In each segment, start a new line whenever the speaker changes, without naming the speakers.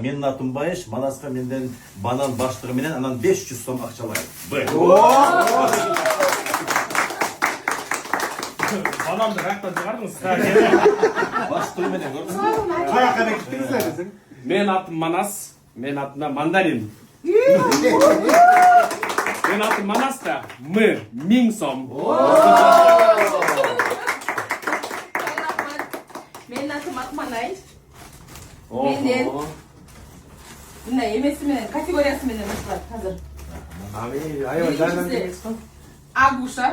Менің атым Байыш, Манасқа менден банан баштығы менен анан 500 сом ақчалайды.
Бананды қаяқтан шығардыңыз?
Баштығы менен көрдіңіз?
Қаяққа кеттіңіздер десең?
Мен атым Манас, мен атымда мандарин. Мен атым Манаста, мы, 1000 сом.
Менің атым Акманай. Менден мындай емесімен, категориясымен басталады қазір. Биринчisi Агуша.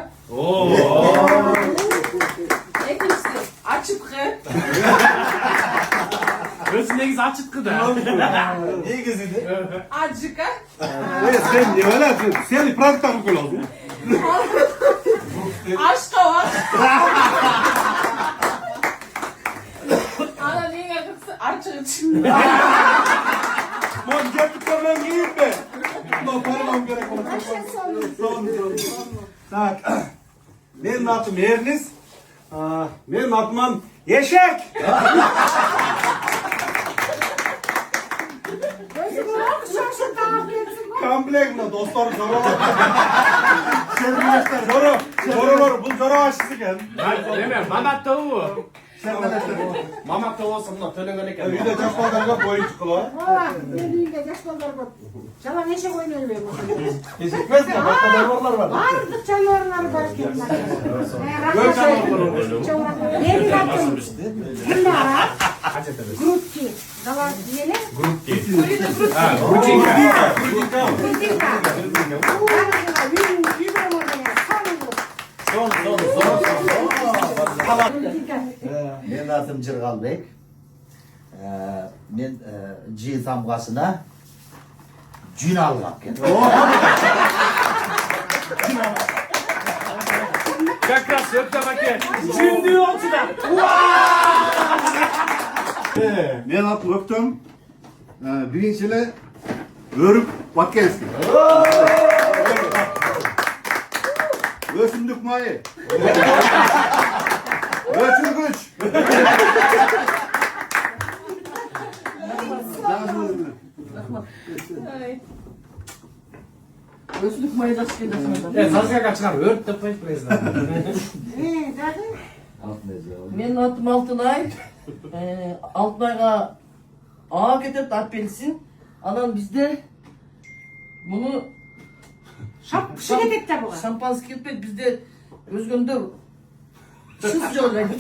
Екіншісі Ачытқы.
Өзі негізі ачытқы да.
Негізі де?
Аджика.
Sen ne öyle? Sen pratikten okul oldun.
Ашқабақ. Анан ең ақысы Арчығыч.
Ben gittiklerden giyeyim mi? Bundan koymam gerek olacak. Son. Tak. Benim adım Erniz. Benim adım Yeşek. Komplek mi? Dostlar zoru. Şerbileşler zoru. Zoru. Bu zoru aşısı gel.
Деме, мама тоо. Мама тоосун мына төлөнгөн экен.
Үйде жас балдарга бойын чыккыла.
Мен үйінде жас балдар көп. Жалаң ешек ойнай берем.
Ешекмез mi? Başka hayvanlar var.
Бардык жаныбарлар бар экен.
Көп жаныбарлар бар.
Менин атым Гүлнара. Грудки. Дала эле.
Грудинка.
Грудинка.
Мен атым Жырғалбек. Мен жиын самғасына жүн алғап келдім.
Как раз Өктем аке. Жүндүү болчу да.
Men atım Öktüm. Birincili Örük Batkenski. Ösümlük mayı. Öçürgüç.
Өсілік майда шыққанда.
Сазгага чыгар, өрт деп коюп коесуң.
Менің атым Алтынай. Алтынайға аға кетеді апельсин. Анан бізде мұны
Шегетек те буга.
шампанский кетпейді. Бізде өзгөндө шыз жойлайды.